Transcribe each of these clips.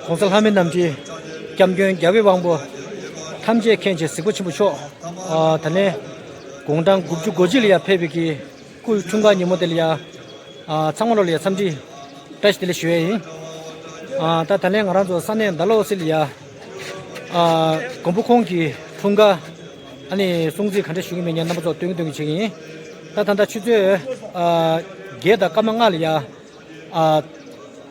공설 하면 남지 겸경 야외 왕보 탐지에 켄지 쓰고 치부초 단에 공당 국주 고질이야 패비기 꿀 중간이 모델이야 창문을이야 삼지 다시들 쉬어이 다 단에 알아서 산에 달로슬이야 공부콩기 통과 아니 송지 간데 쉬기면 연나부터 뚱뚱이 지기 다 단다 취재 게다 까망알이야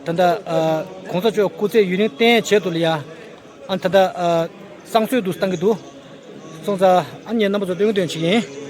단다 공사조 고제 유닛 때 제도리야 안타다 상수도 당기도 송자 아니 연나부터 뚱뚱이 지기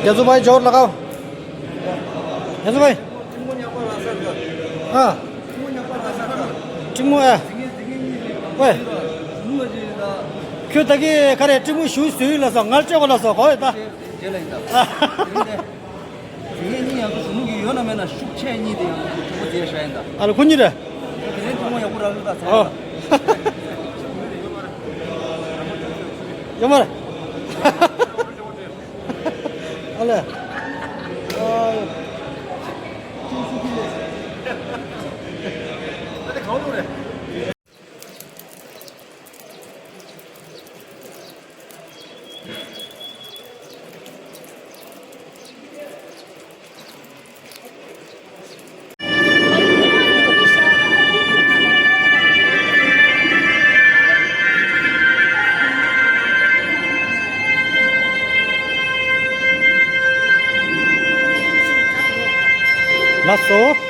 जजू भाई जोर लगाओ जजू भाई हाँ चिमू है 왜 그다기 가래 좀 쉬쉬라서 날짜가 나서 거기다 괜히 하고 중국이 연하면은 숙체니 돼요. 뭐 제셔야한다. 아 군이래 그래 정말 야구라다. 여말 알래 났어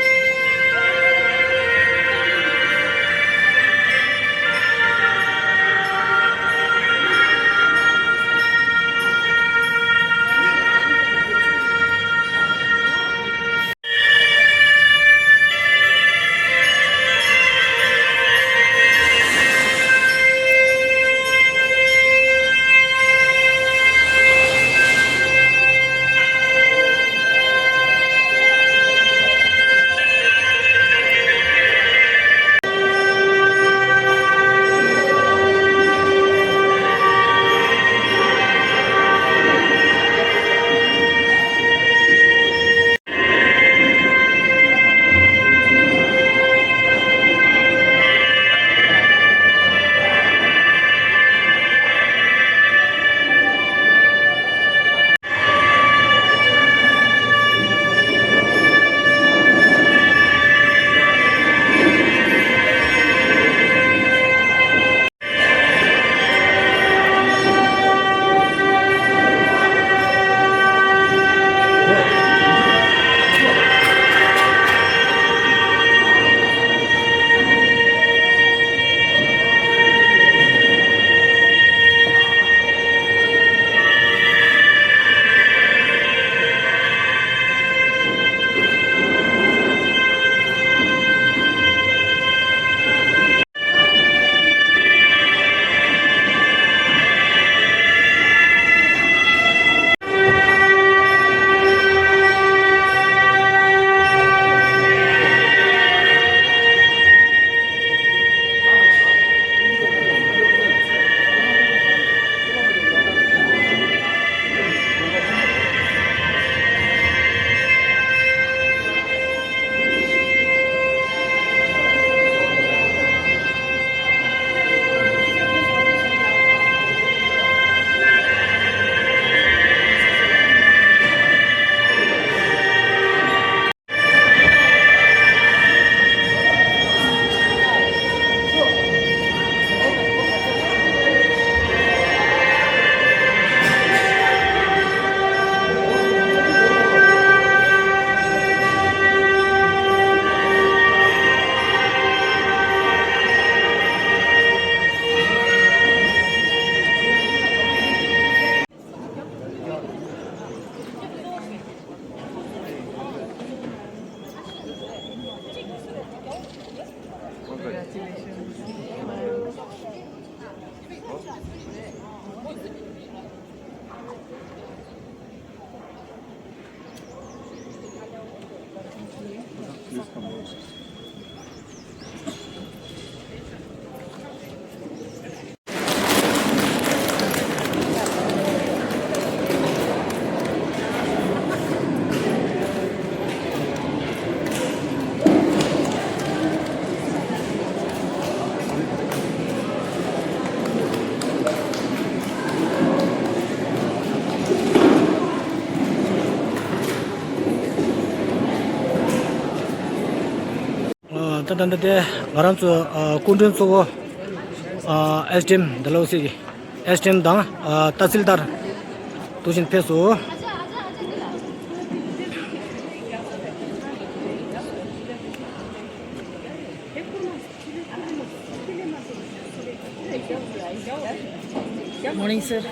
단단데 가란초 콘든 소고 SDM 달로시 SDM 당 tahsildar 도진 페소 Morning, sir.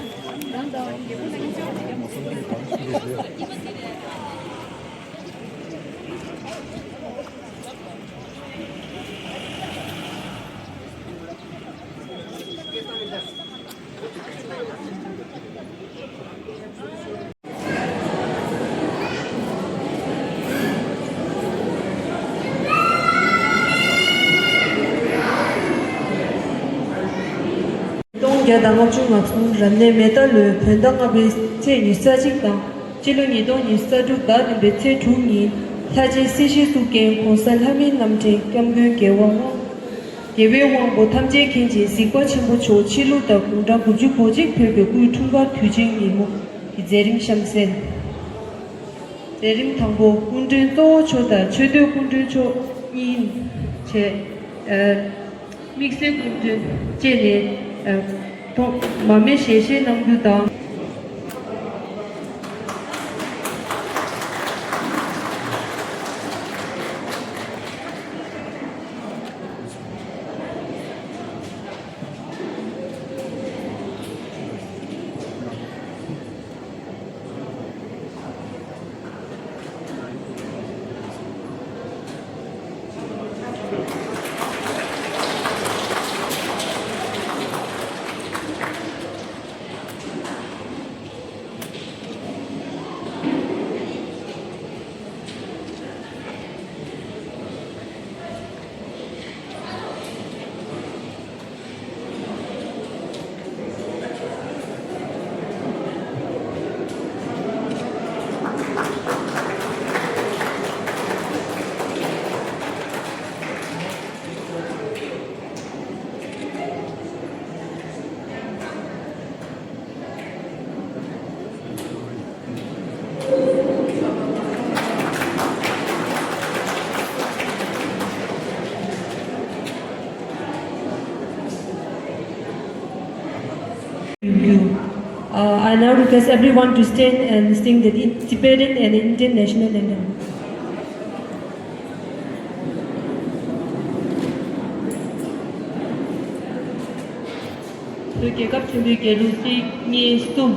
Đông gia đang ngọc trung ngọc xuống rắn nề mê ta lừa phèn đang ngọc bê chế như sa chích tang chỉ lo như đông như sa trúc ta nên bê chế chú nhỉ thay chế sĩ sĩ su kén phong sal hamin nam chế cam gương kế wang wang kế về wang bộ tham chế kén chế sĩ qua chim bộ chỗ chỉ lo ta cũng đang bút chụp project phê bê cùi thung ba thủy trình nhỉ mo thì zerim shamsen zerim thang bộ quân trên to cho ta chơi đôi quân trên cho in chế mixing quân trên chế này 마음에 셰셰 남규다 I now request everyone to stand and sing the Tibetan and Indian national anthem. Tôi cấp chuẩn bị kể Lucy Nhi Sum.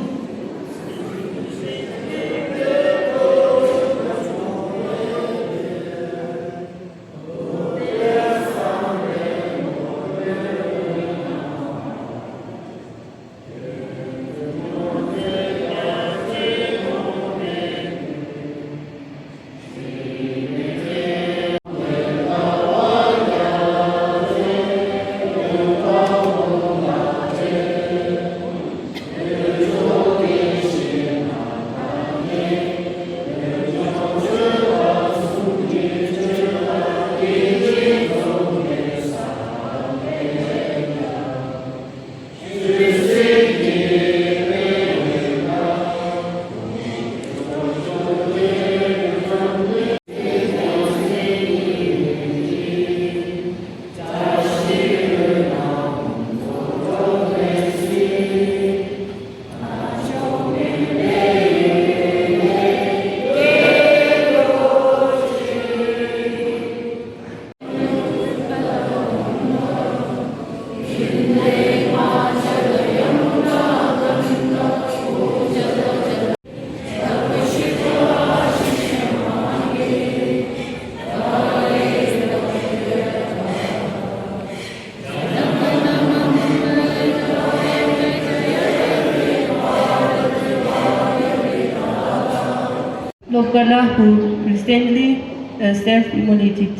Lokala who recently self-immolated.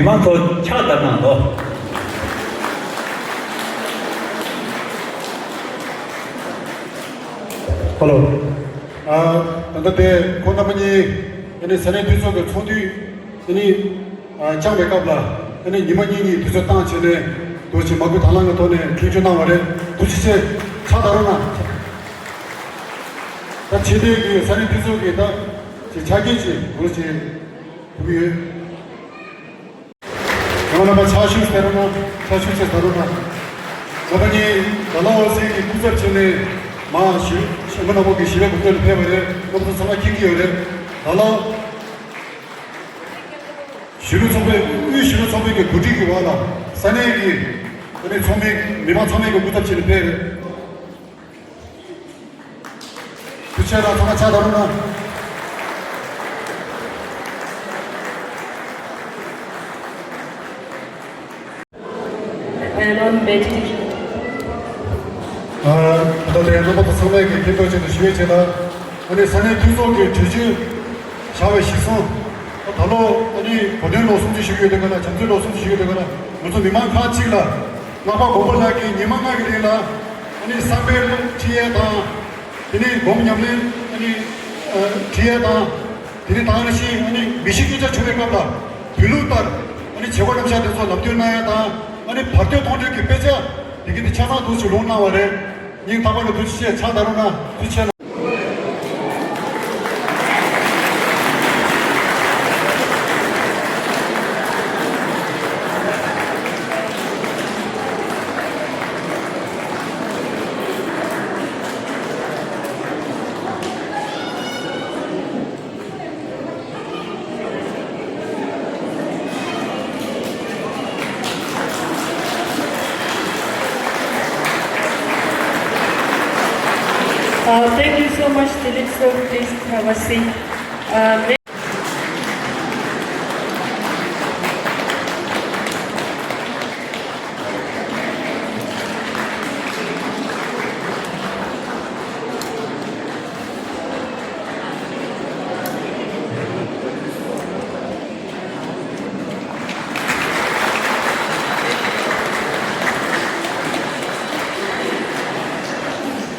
미만 더 차다나 너. Hello. Tante konamani ini sene duso ke chondi ini jangbe kabla ini nimani ni duso tang chene dochi magu thalang to ne kyujo na ware duchi se chadarona ta chide ki sene duso ke ta 자기 지 그렇지 그게 그러나 사실 때로나 사실세 다루나 저번에 달라워서 구절 전에 마시 시험나 보기 싫어 구절 배워래 너무 상하 긴기요래 달라 시루 소배 이 시루 소배게 부디기 와라 산에기 그래 소매 미만 소매가 구답지를 배 그쳐라 상하 차 다루나 and on meditation. 그다음에 로봇 상당히 개도제도 시외제다. 아니 산에 두속에 주주 샤워 시선 달로 아니 본연로 숨지시게 되거나 전체로 숨지시게 되거나 무슨 미만 가치라 나가 고벌나기 니만나게 되나 아니 삼배 지에다 이니 공념는 아니 지에다 이니 당시 아니 미식주자 초백갑다 빌루다 아니 제거름샤 돼서 넘겨나야다 아니 밖에 돈을 이렇게 빼자 이게 차사 도시 론 나와래 이 답안에 도시에 차 다루나 도시에 Thank you so much, Dilip sir. Please have a seat.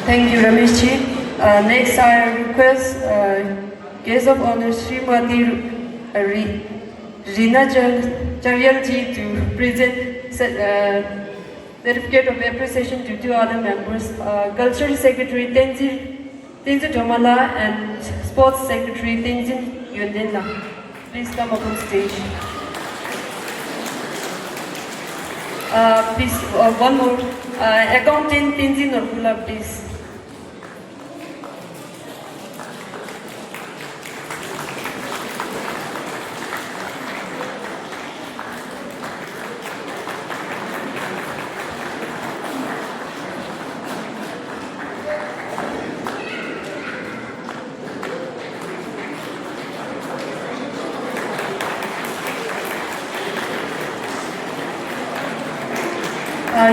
Thank you, Ramesh ji. Next, I request guest of honor Srimati Reena Charyal ji to present certificate of appreciation to two other members, Cultural Secretary Tenzin Domala and Sports Secretary Tenzin Yundela. Please come up on stage. Please, one more. Accountant Tenzin Norpula, please.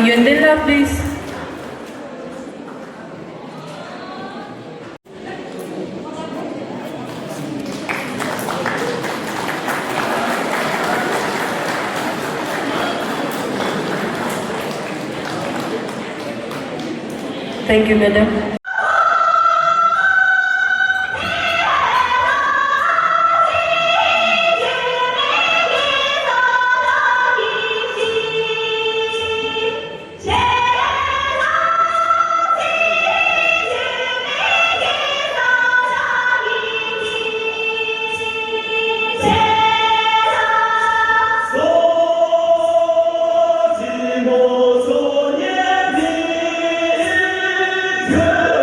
Yundela, please. Thank you, madam. Yeah.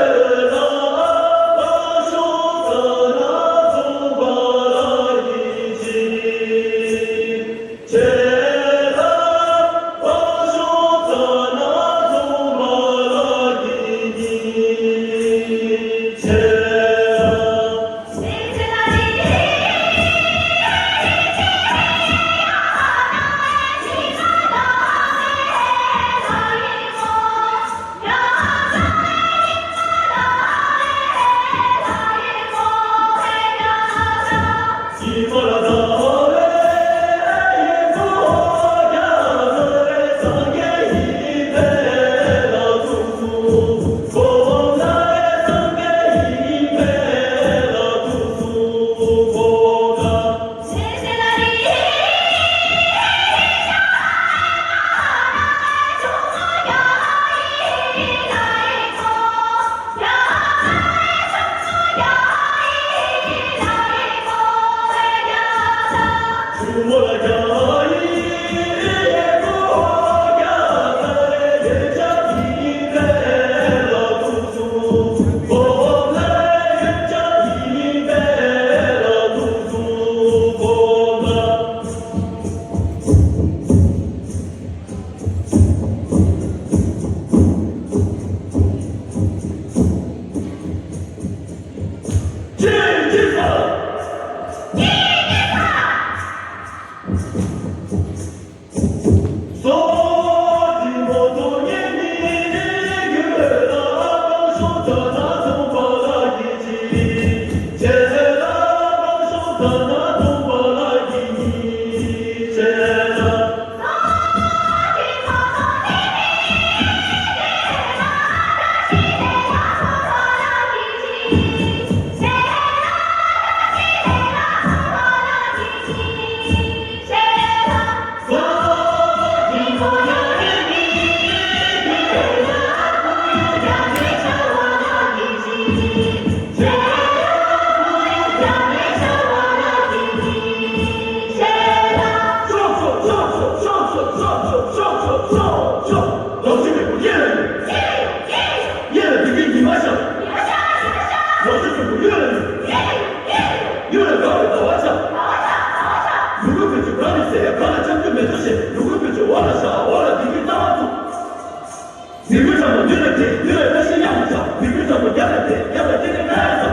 老师们不验了你，验了你给你妈上，老师们不验了你，验了搞了搞完上，如果不就搞了谁，搞了将就没出息，如果不就完了啥，完了你给打住。你为什么越来越那些样子？你为什么越来越这个样子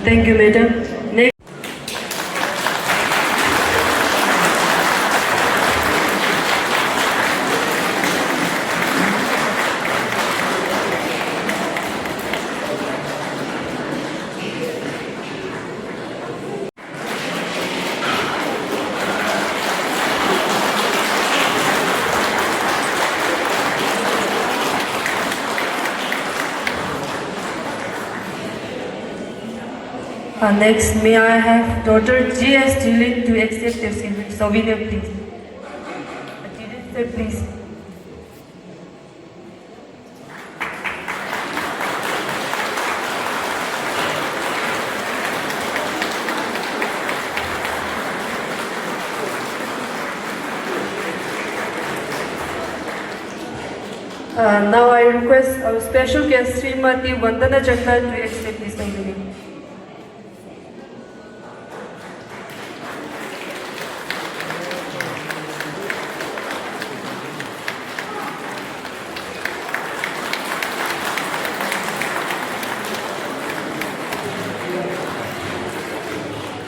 ？Thank you, madam. Next. Next, may I have daughter G.S. Jilin to accept the souvenir, please. Jilin, sir, please. Now I request our special guest Srimati Vandana Jagdal to accept this souvenir.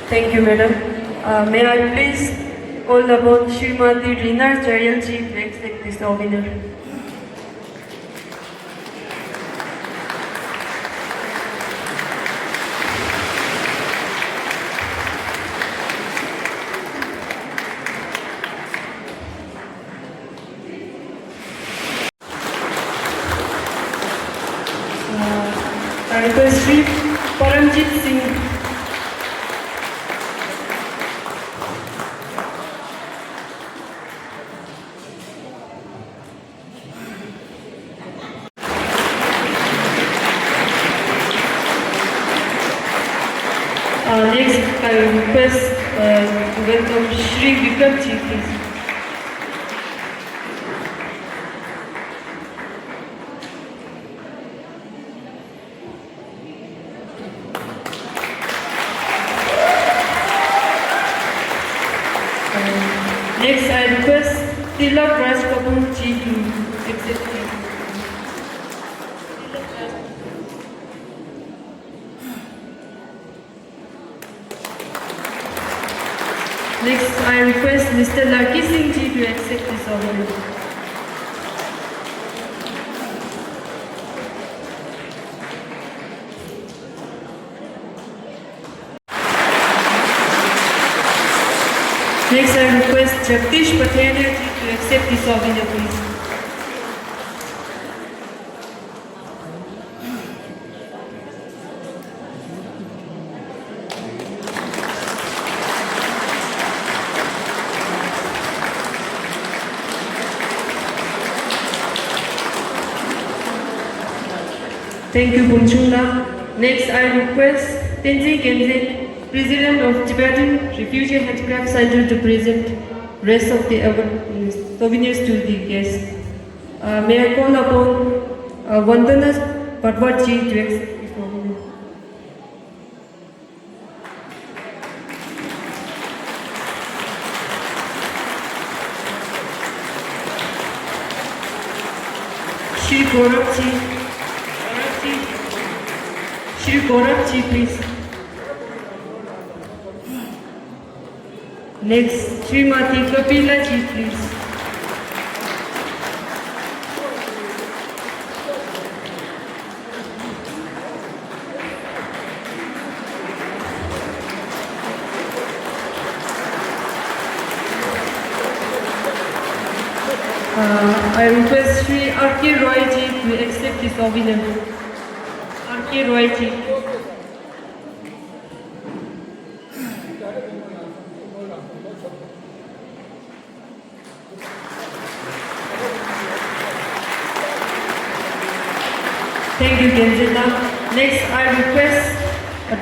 Thank you, madam. May I please call upon Srimati Rina Jayalji to accept this souvenir. I request Sri Paramjit Singh. Next, I request to welcome Shri Vikramji, please. Next, I request Tilak Raj Kapoor ji to accept it. Next, I request Mr. Larki Singh Ji to accept this honor. Next, I request Jagdish Pathania Ji to accept this honor, please. Thank you, Bumchungla. Next, I request Tenzin Genzin, President of Tibetan Refugee Handicraft Center, to present rest of the souvenirs to the guests. May I call upon Vandana Patwar Ji to accept the souvenir. Shri Gaurav Ji. Shri Gaurav Ji, please. Next, Srimati Kapila Ji, please. I request Sri R.K. Roy Ji to accept this souvenir. R.K. Roy Ji. Thank you, Genzita. Next, I request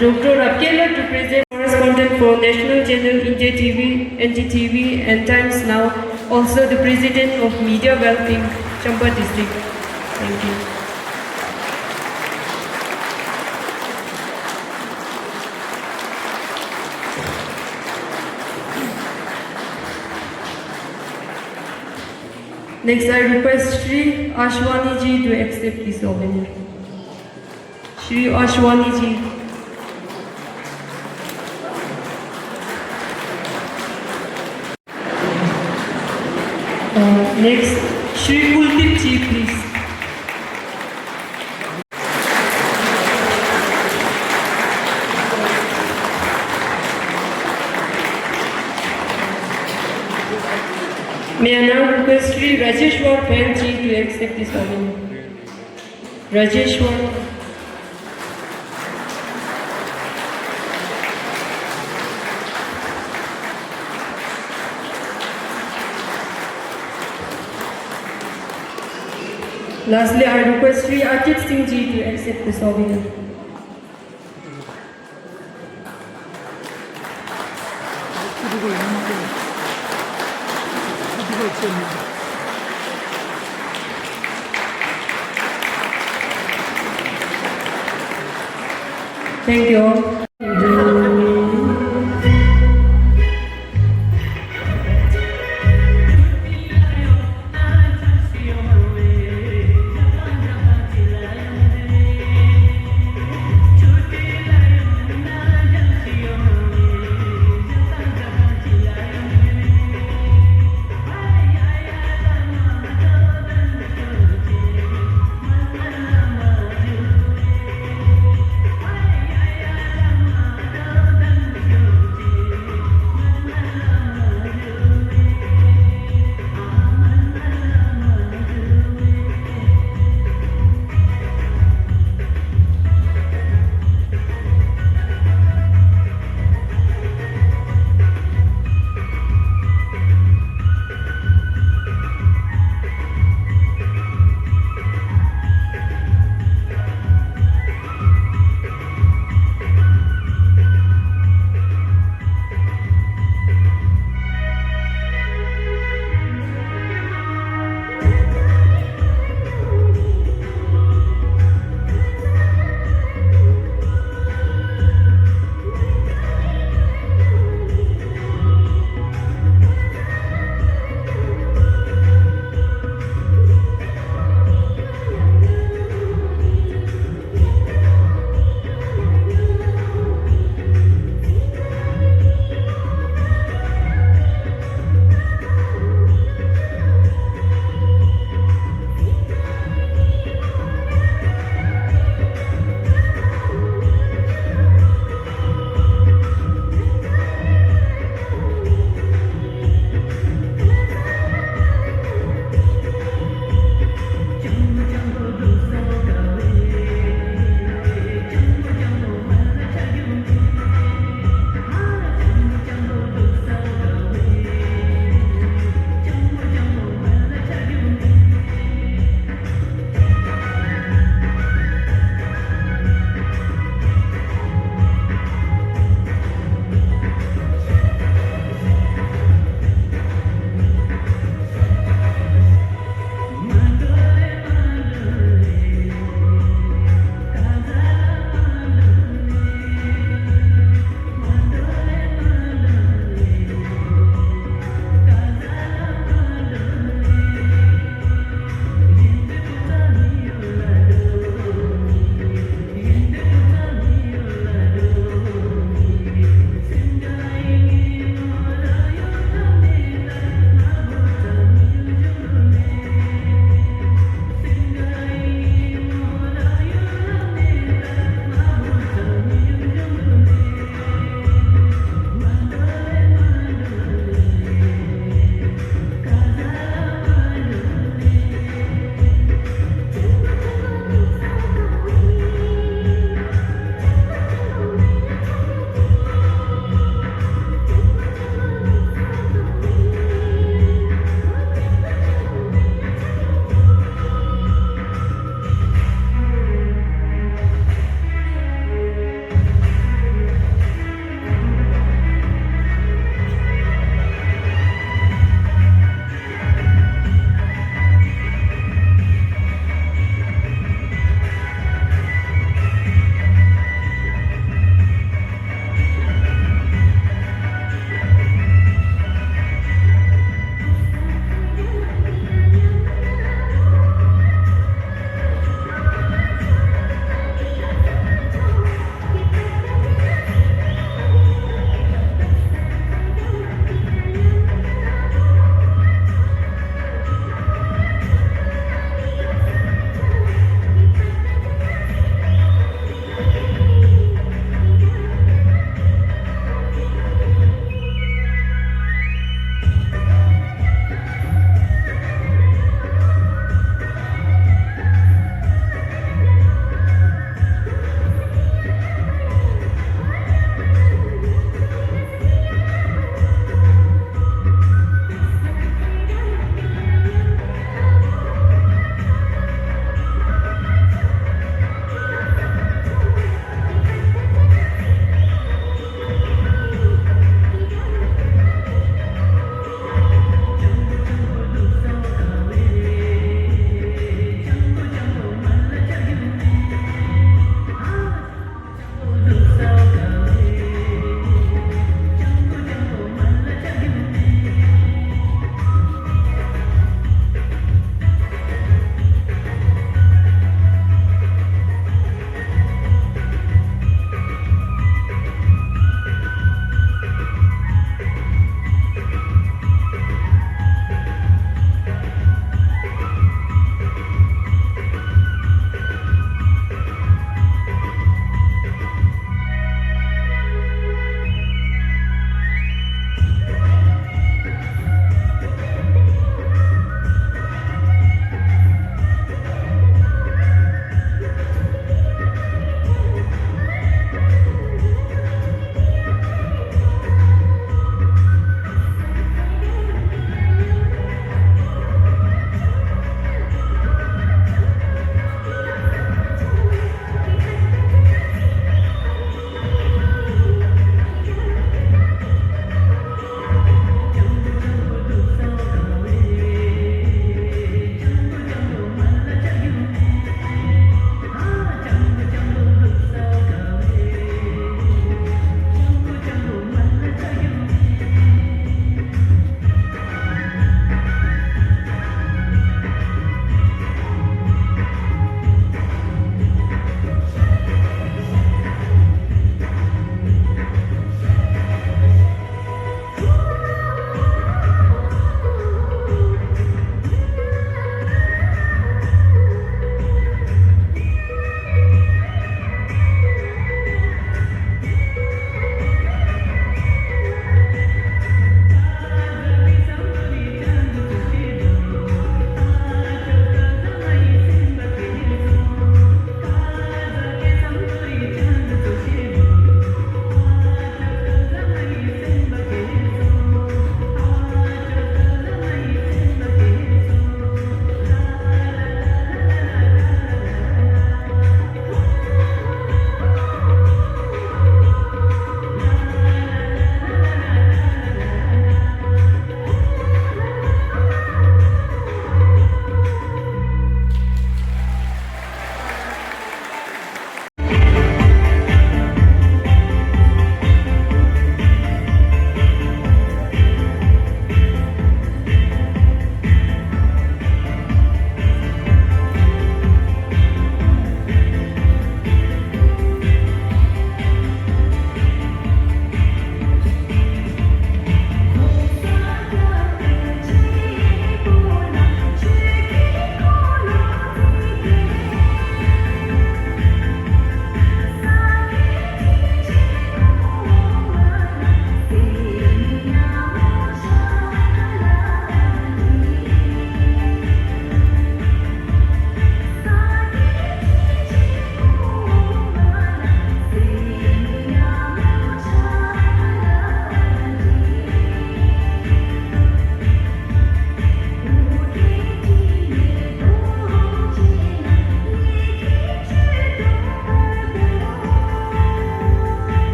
Dr. Abkela to present correspondent for National Channel India TV, NGTV, and Times Now, also the President of Media Welfare, Chamba District. Thank you. Next, I request Shri Ashwani Ji to accept this souvenir. Shri Ashwani Ji. Next, Shri Kuldeep Ji, please. May I now request Shri Rajeshwar Pen Ji to accept this honor. Rajeshwar. Lastly, I request Shri Ajit Singh Ji to accept this honor. Thank you all.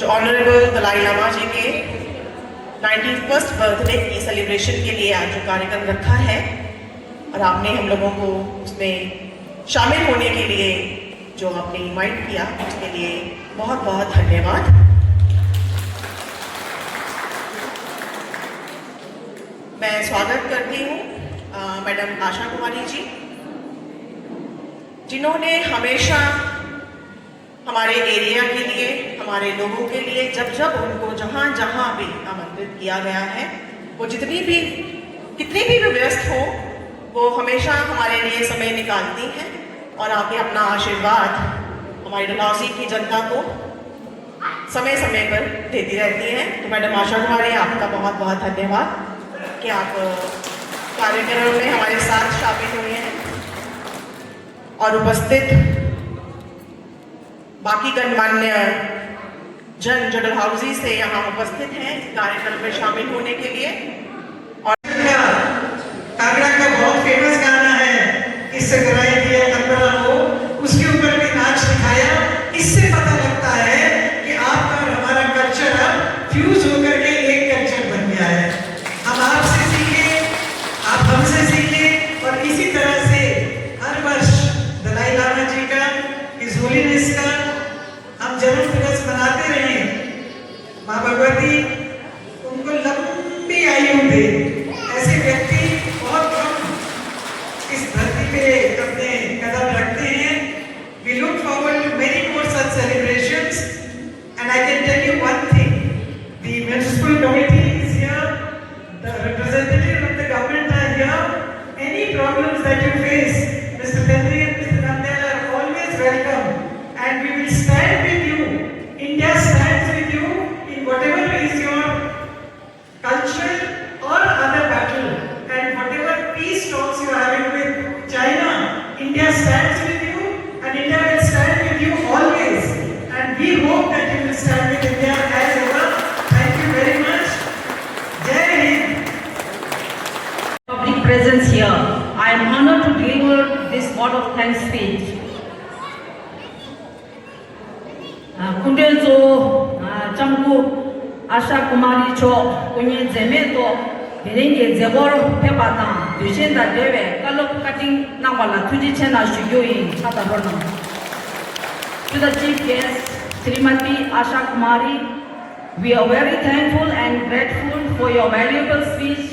जो honourable Dalai Lama जी के 91st birthday की celebration के लिए आज जो कार्यक्रम रखा है और आपने हम लोगों को उसमें शामिल होने के लिए जो आपने इनवाइट किया उसके लिए बहुत बहुत धन्यवाद। मैं स्वागत करती हूँ मैडम आशा कुमारी जी, जिन्होंने हमेशा हमारे एरिया के लिए, हमारे लोगों के लिए जब जब उनको जहाँ जहाँ भी आमंत्रित किया गया है, वो कितनी भी व्यस्त हो, वो हमेशा हमारे लिए समय निकालती हैं और आके अपना आशीर्वाद हमारी डलहौजी की जनता को समय समय पर देती रहती हैं। तो मैडम आशा कुमारी, आपका बहुत बहुत धन्यवाद कि आप कार्यक्रम में हमारे साथ शामिल हुए हैं और उपस्थित बाकी गणमान्य जन जो डलहौजी से यहाँ उपस्थित हैं इस कार्यक्रम में शामिल होने के लिए। और कांगड़ा का बहुत फेमस गाना है, इससे कराई दिया कंगना को, उसके ऊपर भी नाच दिखाया। इससे पता लगता है कि आपका और हमारा कल्चर अब फ्यूज होकर के एक कल्चर बन गया है। हम आपसे सीखे, आप हमसे सीखे और इसी तरह से हर वर्ष दलाई लामा जी का, इस होलीनेस का हम जन्म दिवस मनाते रहे। माँ भगवती उनको लंबी आयु दे, ऐसे व्यक्ति बहुत कम इस धरती पे अपने कदम रखते हैं। We look forward to many more such celebrations, and I can tell you one thing: the municipal committee is here, the representative of the government are here. Any problems that you face, Mr. Tendri and Mr. Nandel are always welcome, and we will stand with you. India stands with you in whatever is your cultural or other battle, and whatever peace talks you are having with China, India stands with you, and India will stand with you always. And we hope that you will stand with India as ever. Thank you very much. Jai Hind. Public presence here, I am honored to deliver this word of thanks speech. Kundelzo Chamku Asha Kumari Cho Kunye Zemeto Berenge Zebor Pepata Dushenda Deve Kalok Cutting Nawala Tuji Chena Shugui Chataborno. To the chief guest, Srimati Asha Kumari, we are very thankful and grateful for your valuable speech.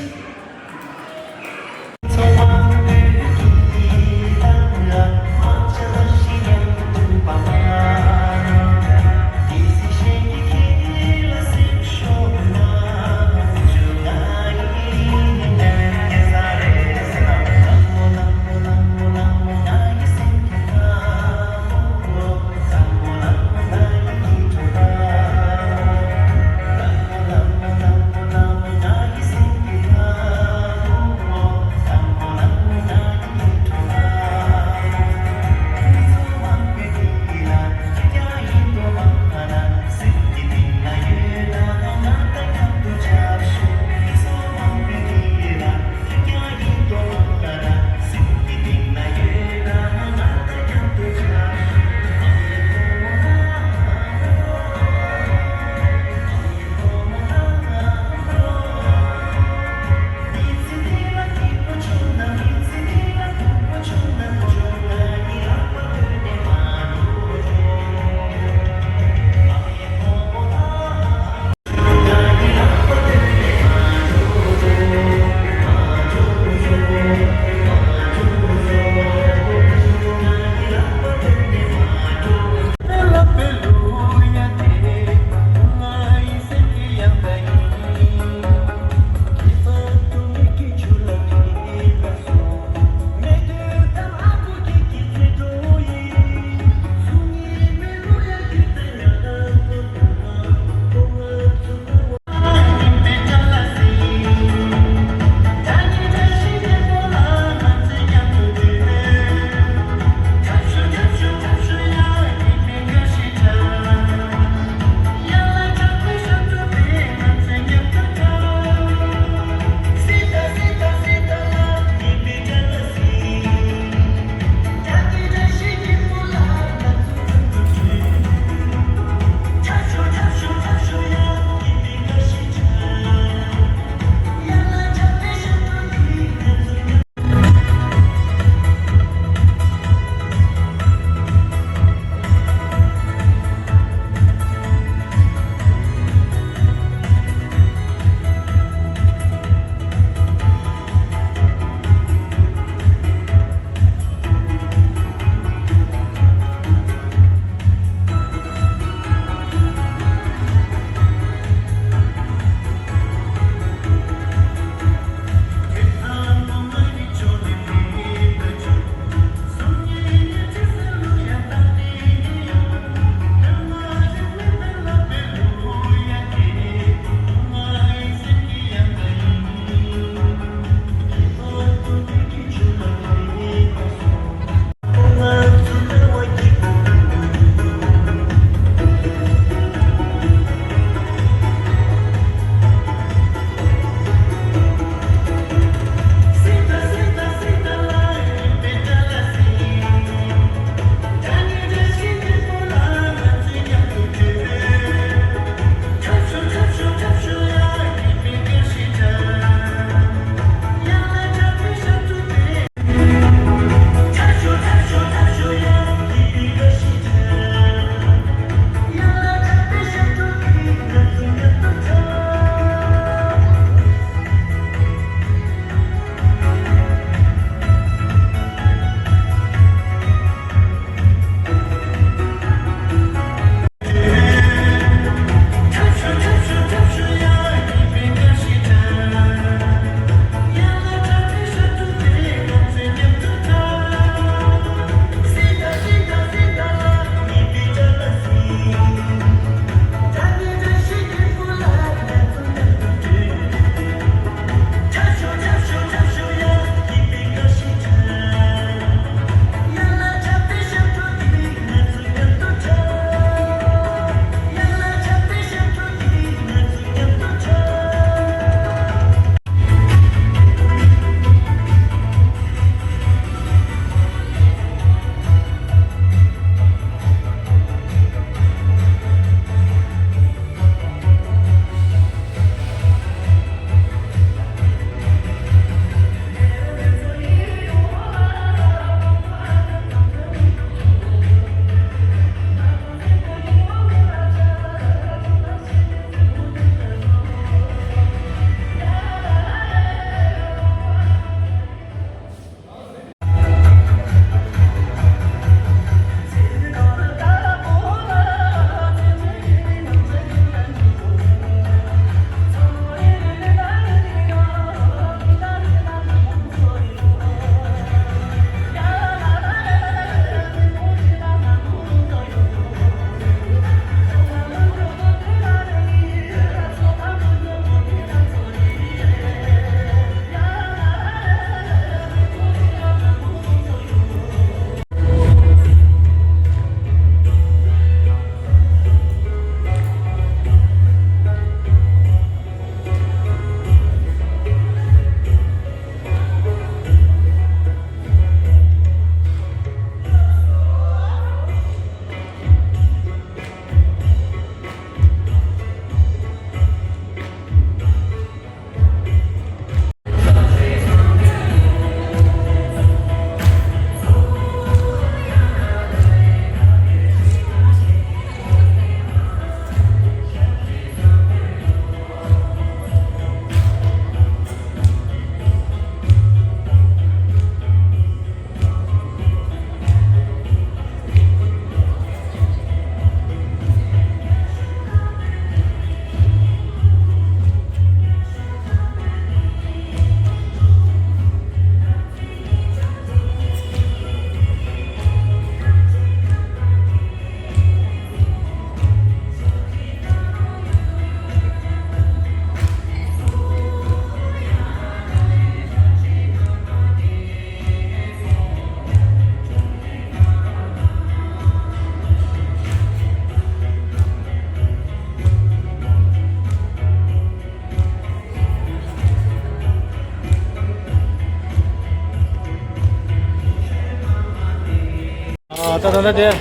단다데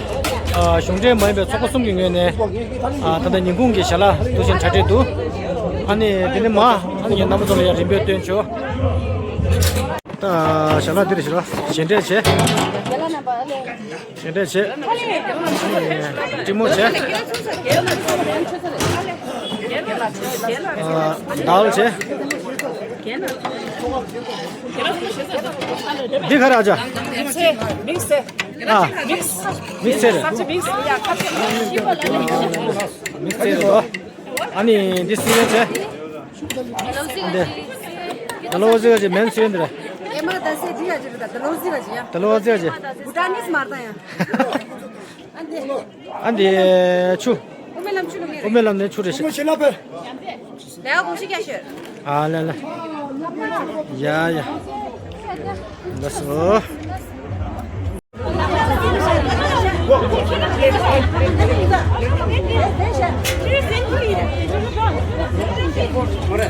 숑제 마이베 초코숨 경연에 단다 인공기 샬라 도신 차제도 아니 데네마 아니 남도를 림베 된죠 다 샬라 들으시라 신대체 신대체 디모체 나올체 디가라자 믹스. 믹스를 믹스야. 믹스로 아니 디스인체 근데 달로즈가 지 맨스인들 에마 다세 지야 지다. 달로지가 지야. 달로즈지 부타니스 마르다야. 안디 추 오멜람 추는 게. 오멜람네 추르시 내가 고시게 셔. 알랄라 야야 됐어 그래.